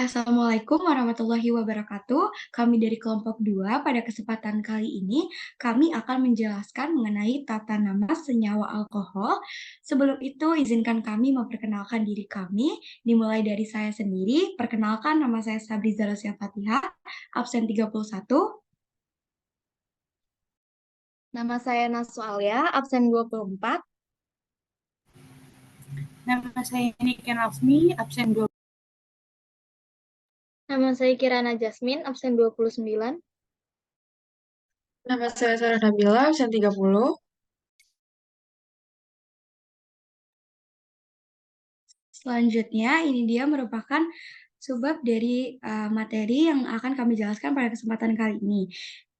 Assalamualaikum warahmatullahi wabarakatuh. Kami dari kelompok 2 pada kesempatan kali ini kami akan menjelaskan mengenai tata nama senyawa alkohol. Sebelum itu izinkan kami memperkenalkan diri kami, dimulai dari saya sendiri. Perkenalkan, nama saya Sabriza Rosia Fatihah, absen 31. Nama saya Naswalia, absen 24. Nama saya Niken Afni, absen 2. Nama saya Kirana Jasmine, absen 29. Nama saya Sarah Nabila, absen 30. Selanjutnya, ini dia merupakan subbab dari materi yang akan kami jelaskan pada kesempatan kali ini.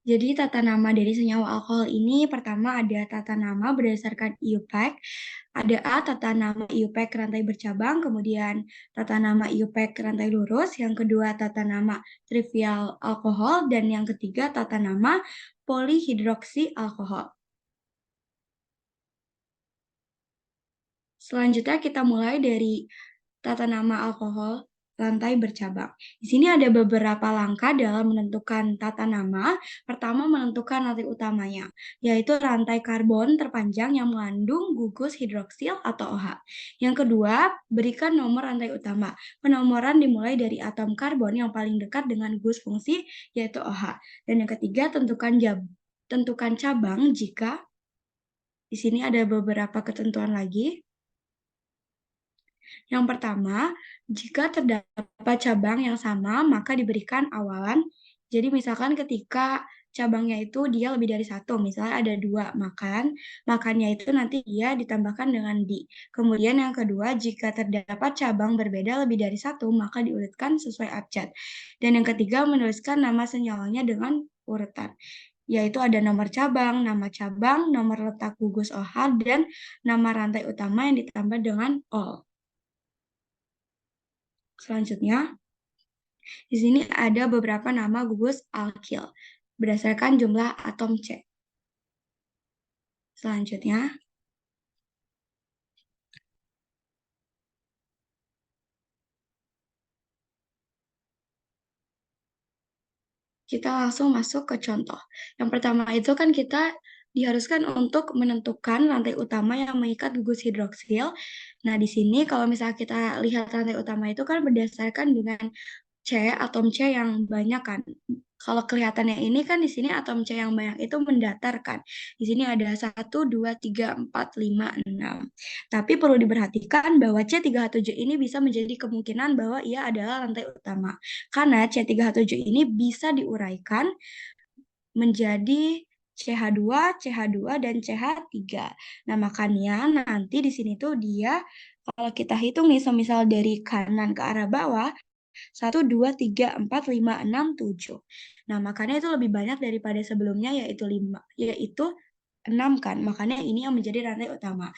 Jadi tata nama dari senyawa alkohol ini pertama ada tata nama berdasarkan IUPAC, ada A tata nama IUPAC rantai bercabang, kemudian tata nama IUPAC rantai lurus, yang kedua tata nama trivial alkohol, dan yang ketiga tata nama polihidroksi alkohol. Selanjutnya kita mulai dari tata nama alkohol rantai bercabang. Di sini ada beberapa langkah dalam menentukan tata nama. Pertama, menentukan rantai utamanya, yaitu rantai karbon terpanjang yang mengandung gugus hidroksil atau OH. Yang kedua, berikan nomor rantai utama. Penomoran dimulai dari atom karbon yang paling dekat dengan gugus fungsi, yaitu OH. Dan yang ketiga, tentukan cabang jika di sini ada beberapa ketentuan lagi. Yang pertama, jika terdapat cabang yang sama, maka diberikan awalan. Jadi misalkan ketika cabangnya itu dia lebih dari satu, misalnya ada dua, makannya itu nanti dia ditambahkan dengan di. Kemudian yang kedua, jika terdapat cabang berbeda lebih dari satu, maka diurutkan sesuai abjad. Dan yang ketiga, menuliskan nama senyawanya dengan urutan, yaitu ada nomor cabang, nomor letak gugus OH, dan nama rantai utama yang ditambah dengan ol. Selanjutnya, di sini ada beberapa nama gugus alkil berdasarkan jumlah atom C. Selanjutnya, kita langsung masuk ke contoh. Yang pertama itu kan kita diharuskan untuk menentukan rantai utama yang mengikat gugus hidroksil. Nah, di sini kalau misalnya kita lihat rantai utama itu kan berdasarkan dengan atom C yang banyak kan. Kalau kelihatannya ini kan di sini atom C yang banyak itu mendatarkan. Di sini ada 1, 2, 3, 4, 5, 6. Tapi perlu diperhatikan bahwa C3H7 ini bisa menjadi kemungkinan bahwa ia adalah rantai utama. Karena C3H7 ini bisa diuraikan menjadi CH2, CH2, dan CH3. Nah, makanya nanti di sini tuh dia, kalau kita hitung nih, semisal dari kanan ke arah bawah, 1, 2, 3, 4, 5, 6, 7. Nah, makanya itu lebih banyak daripada sebelumnya, yaitu 6 kan. Makanya ini yang menjadi rantai utama.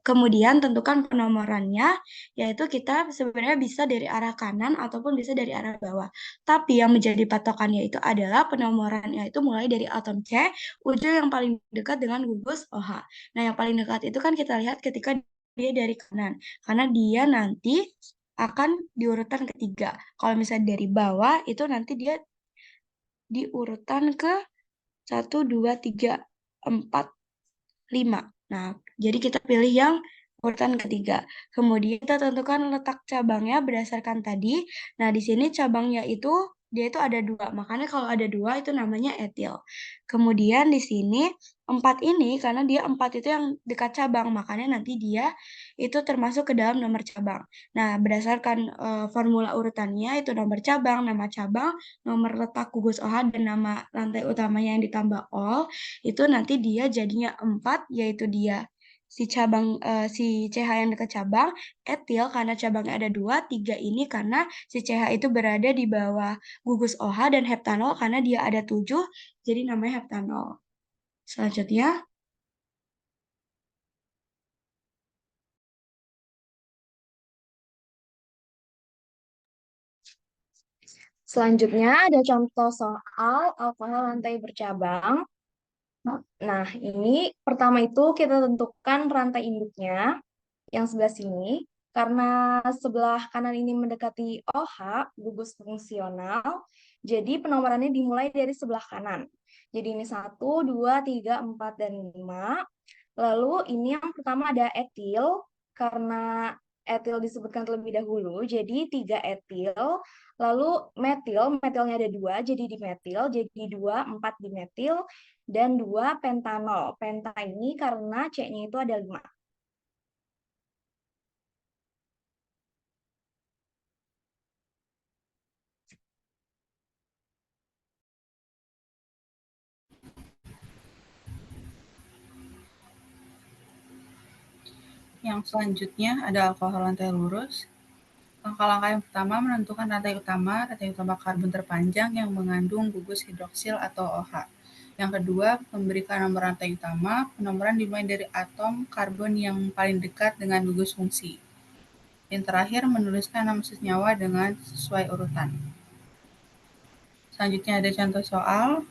Kemudian tentukan penomorannya, yaitu kita sebenarnya bisa dari arah kanan ataupun bisa dari arah bawah. Tapi yang menjadi patokannya itu adalah penomorannya itu mulai dari atom C, ujung yang paling dekat dengan gugus OH. Nah, yang paling dekat itu kan kita lihat ketika dia dari kanan. Karena dia nanti akan di urutan ketiga. Kalau misalnya dari bawah, itu nanti dia di urutan ke 1, 2, 3, 4, 5. Nah, jadi kita pilih yang urutan ketiga. Kemudian kita tentukan letak cabangnya berdasarkan tadi. Nah, di sini cabangnya itu dia itu ada dua. Makanya kalau ada dua itu namanya etil. Kemudian di sini 4 ini karena dia 4 itu yang dekat cabang. Makanya nanti dia itu termasuk ke dalam nomor cabang. Nah, berdasarkan formula urutannya itu nomor cabang, nama cabang, nomor letak gugus OH, dan nama rantai utamanya yang ditambah ol, itu nanti dia jadinya 4, yaitu dia si CH yang dekat cabang, etil karena cabangnya ada 2, 3 ini karena si CH itu berada di bawah gugus OH, dan heptanol karena dia ada 7, jadi namanya heptanol. Selanjutnya, Selanjutnya ada contoh soal alkohol rantai bercabang. Nah, ini pertama itu kita tentukan rantai induknya yang sebelah sini. Karena sebelah kanan ini mendekati OH, gugus fungsional, jadi penomorannya dimulai dari sebelah kanan. Jadi ini 1, 2, 3, 4, dan 5. Lalu ini yang pertama ada etil, karena etil disebutkan terlebih dahulu, jadi 3 etil. Lalu metil, metilnya ada 2, jadi dimetil, jadi 2, 4 dimetil, dan 2 pentanol. Penta ini karena C-nya itu ada 5. Yang selanjutnya ada alkohol lantai lurus. Langkah-langkah yang pertama menentukan rantai utama karbon terpanjang yang mengandung gugus hidroksil atau OH. Yang kedua, memberikan nomor rantai utama, penomoran dimulai dari atom karbon yang paling dekat dengan gugus fungsi. Yang terakhir, menuliskan nama senyawa dengan sesuai urutan. Selanjutnya ada contoh soal.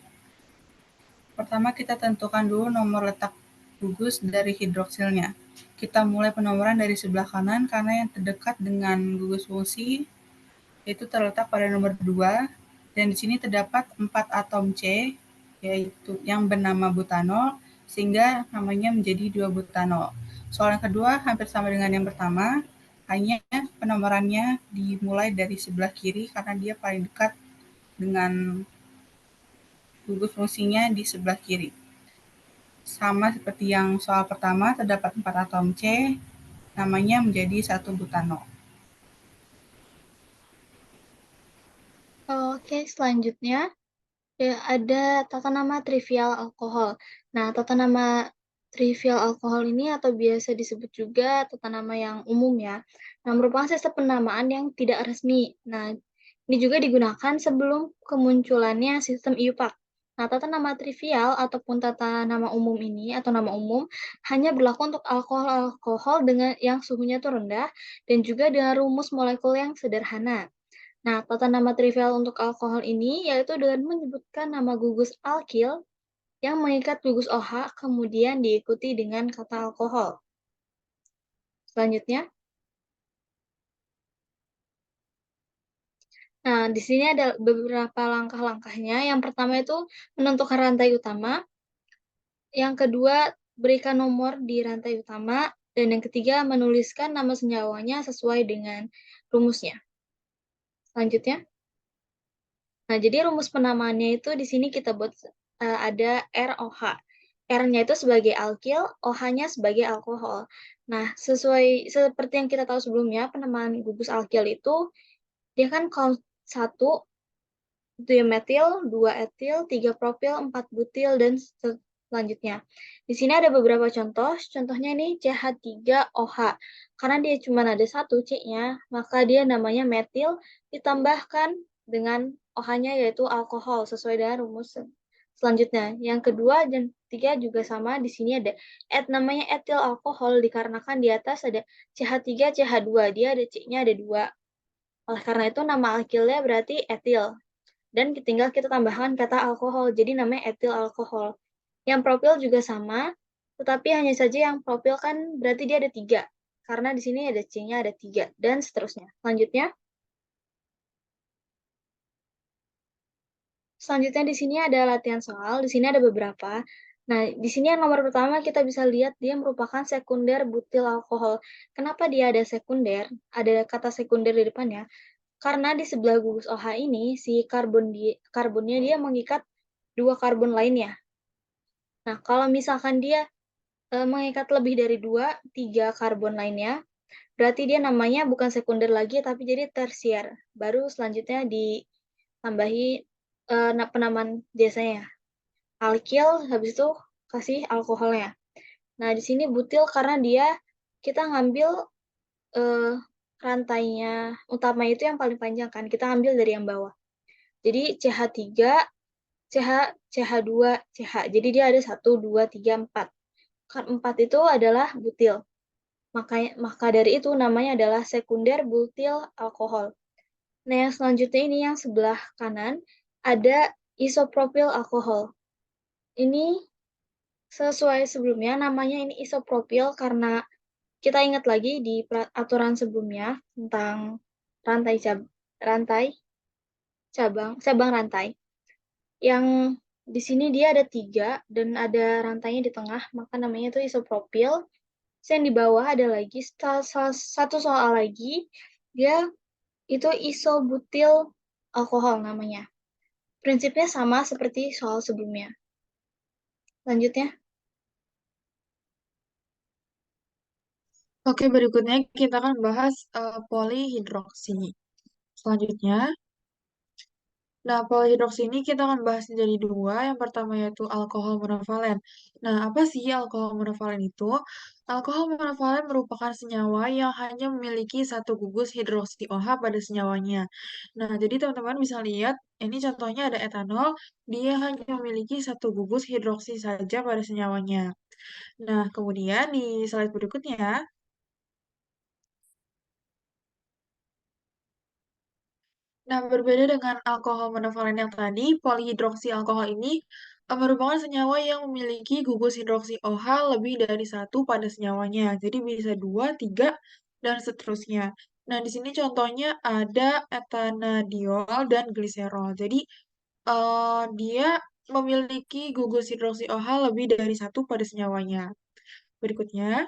Pertama, kita tentukan dulu nomor letak gugus dari hidroksilnya. Kita mulai penomoran dari sebelah kanan karena yang terdekat dengan gugus fungsi itu terletak pada nomor 2, dan di sini terdapat 4 atom C, yaitu yang bernama butanol, sehingga namanya menjadi 2 butanol. Soal yang kedua hampir sama dengan yang pertama, hanya penomorannya dimulai dari sebelah kiri karena dia paling dekat dengan gugus fungsinya di sebelah kiri. Sama seperti yang soal pertama, terdapat 4 atom C, namanya menjadi 1 butanol. Oke, selanjutnya ada tata nama trivial alkohol. Nah, tata nama trivial alkohol ini atau biasa disebut juga tata nama yang umum ya. Nah, merupakan sistem penamaan yang tidak resmi. Nah, ini juga digunakan sebelum kemunculannya sistem IUPAC. Nah, tata nama trivial ataupun tata nama umum ini atau nama umum hanya berlaku untuk alkohol-alkohol dengan yang suhunya itu rendah dan juga dengan rumus molekul yang sederhana. Nah, tata nama trivial untuk alkohol ini yaitu dengan menyebutkan nama gugus alkil yang mengikat gugus OH kemudian diikuti dengan kata alkohol. Selanjutnya. Nah, di sini ada beberapa langkah-langkahnya. Yang pertama itu menentukan rantai utama. Yang kedua, berikan nomor di rantai utama. Dan yang ketiga, menuliskan nama senyawanya sesuai dengan rumusnya. Selanjutnya. Nah, jadi rumus penamaannya itu di sini kita buat ada ROH. R-nya itu sebagai alkil, OH-nya sebagai alkohol. Nah, seperti yang kita tahu sebelumnya, penamaan gugus alkil itu dia kan kalau 1 dimetil, 2 etil, 3 propil, 4 butil, dan selanjutnya. Di sini ada beberapa contoh. Contohnya ini CH3OH. Karena dia cuma ada 1 C-nya, maka dia namanya metil ditambahkan dengan OH-nya yaitu alkohol sesuai dengan rumus selanjutnya. Yang kedua dan ketiga juga sama. Di sini ada namanya etil alkohol dikarenakan di atas ada CH3, CH2. Dia ada C-nya ada 2. Oleh karena itu nama alkilnya berarti etil. Dan tinggal kita tambahkan kata alkohol, jadi namanya etil alkohol. Yang propil juga sama, tetapi hanya saja yang propil kan berarti dia ada 3. Karena di sini ada C-nya ada 3, dan seterusnya. Selanjutnya di sini ada latihan soal, di sini ada beberapa. Nah, di sini yang nomor pertama kita bisa lihat dia merupakan sekunder butil alkohol. Kenapa dia ada sekunder? Ada kata sekunder di depannya. Karena di sebelah gugus OH ini, si karbonnya dia mengikat 2 karbon lainnya. Nah, kalau misalkan dia mengikat lebih dari 2, 3 karbon lainnya, berarti dia namanya bukan sekunder lagi, tapi jadi tersier. Baru selanjutnya ditambahi penamaan biasanya. Alkil, habis itu kasih alkoholnya. Nah, di sini butil karena kita ngambil rantainya utama itu yang paling panjang kan. Kita ambil dari yang bawah. Jadi CH3, CH2, CH. Jadi dia ada 1, 2, 3, 4. Kan 4 itu adalah butil. Maka dari itu namanya adalah sekunder butil alkohol. Nah, yang selanjutnya ini yang sebelah kanan ada isopropil alkohol. Ini sesuai sebelumnya namanya ini isopropil karena kita ingat lagi di aturan sebelumnya tentang cabang rantai. Yang di sini dia ada 3 dan ada rantainya di tengah, maka namanya itu isopropil. Terus yang di bawah ada lagi satu soal lagi, dia itu isobutil alkohol namanya. Prinsipnya sama seperti soal sebelumnya. Lanjutnya. Oke, berikutnya kita akan bahas polihidroksi. Selanjutnya, nah, polihidroksi ini kita akan bahas jadi 2. Yang pertama yaitu alkohol monofalen. Nah, apa sih alkohol monofalen itu? Alkohol monofalen merupakan senyawa yang hanya memiliki satu gugus hidroksi OH pada senyawanya. Nah, jadi teman-teman bisa lihat, ini contohnya ada etanol, dia hanya memiliki satu gugus hidroksi saja pada senyawanya. Nah, kemudian di slide berikutnya, nah, berbeda dengan alkohol monofalen yang tadi, polihidroksi alkohol ini merupakan senyawa yang memiliki gugus hidroksi OH lebih dari satu pada senyawanya. Jadi bisa 2, 3, dan seterusnya. Nah, di sini contohnya ada etanadiol dan gliserol. Jadi, dia memiliki gugus hidroksi OH lebih dari satu pada senyawanya. Berikutnya,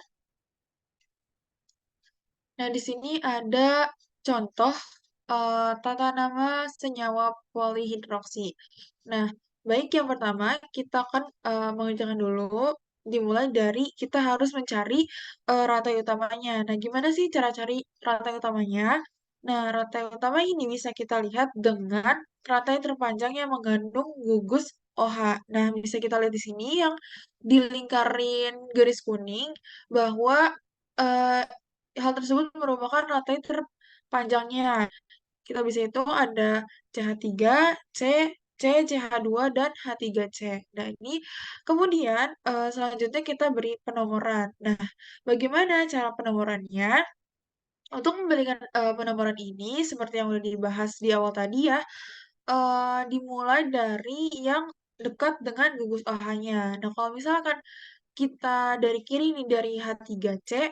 nah, di sini ada contoh tata nama senyawa polihidroksi. Nah, baik yang pertama kita akan mengerjakan dulu dimulai dari kita harus mencari rantai utamanya. Nah, gimana sih cara cari rantai utamanya? Nah, rantai utama ini bisa kita lihat dengan rantai terpanjang yang mengandung gugus OH. Nah, bisa kita lihat di sini yang dilingkarin garis kuning bahwa eh, hal tersebut merupakan rantai terpanjangnya. Kita bisa hitung ada CH3, C, C, CH2, dan H3C. Nah, ini kemudian selanjutnya kita beri penomoran. Nah, bagaimana cara penomorannya? Untuk memberikan penomoran ini, seperti yang sudah dibahas di awal tadi ya, dimulai dari yang dekat dengan gugus OH-nya. Nah, kalau misalkan kita dari kiri nih, dari H3C,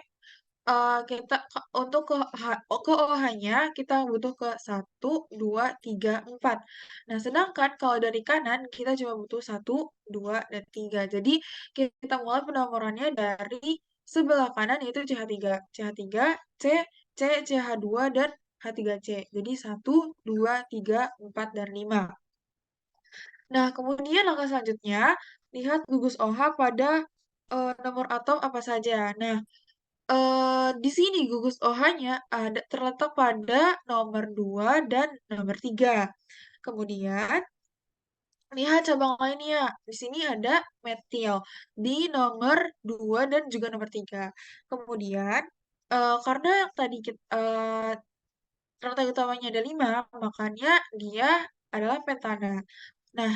kita untuk ke OH-nya kita butuh ke 1, 2, 3, 4. Nah, sedangkan kalau dari kanan kita cuma butuh 1, 2, dan 3. Jadi kita mulai penomorannya dari sebelah kanan yaitu CH3. CH3, C, C, CH2, dan H3C. Jadi 1, 2, 3, 4, dan 5. Nah, kemudian langkah selanjutnya, lihat gugus OH pada nomor atom apa saja. Nah, di sini gugus OH-nya ada terletak pada nomor 2 dan nomor 3. Kemudian, lihat cabang lainnya. Di sini ada metil di nomor 2 dan juga nomor 3. Kemudian, karena yang tadi rantai utamanya ada 5, makanya dia adalah pentana. Nah,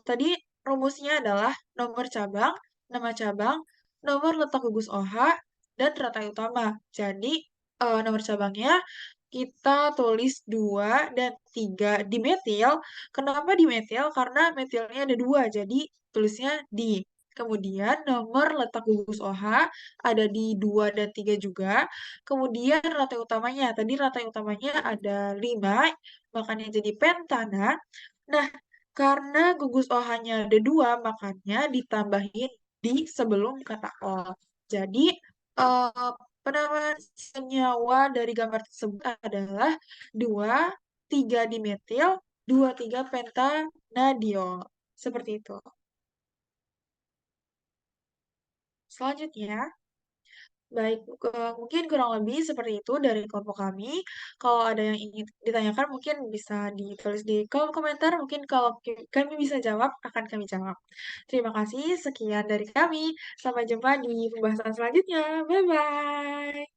tadi rumusnya adalah nomor cabang, nama cabang, nomor letak gugus OH, dan rantai utama. Jadi, nomor cabangnya kita tulis 2 dan 3 di metil. Kenapa di metil? Karena metilnya ada 2, jadi tulisnya di. Kemudian nomor letak gugus OH ada di 2 dan 3 juga. Kemudian rantai utamanya, tadi rantai utamanya ada 5, makanya jadi pentana. Nah, karena gugus OH-nya ada 2, makanya ditambahin di sebelum kata O. Jadi, eh, penamaan senyawa dari gambar tersebut adalah 2, 3 dimetil, 2, 3 pentanadiol. Seperti itu. Selanjutnya, baik, mungkin kurang lebih seperti itu dari kelompok kami. Kalau ada yang ingin ditanyakan, mungkin bisa ditulis di kolom komentar. Mungkin kalau kami bisa jawab, akan kami jawab. Terima kasih, sekian dari kami. Sampai jumpa di pembahasan selanjutnya. Bye-bye.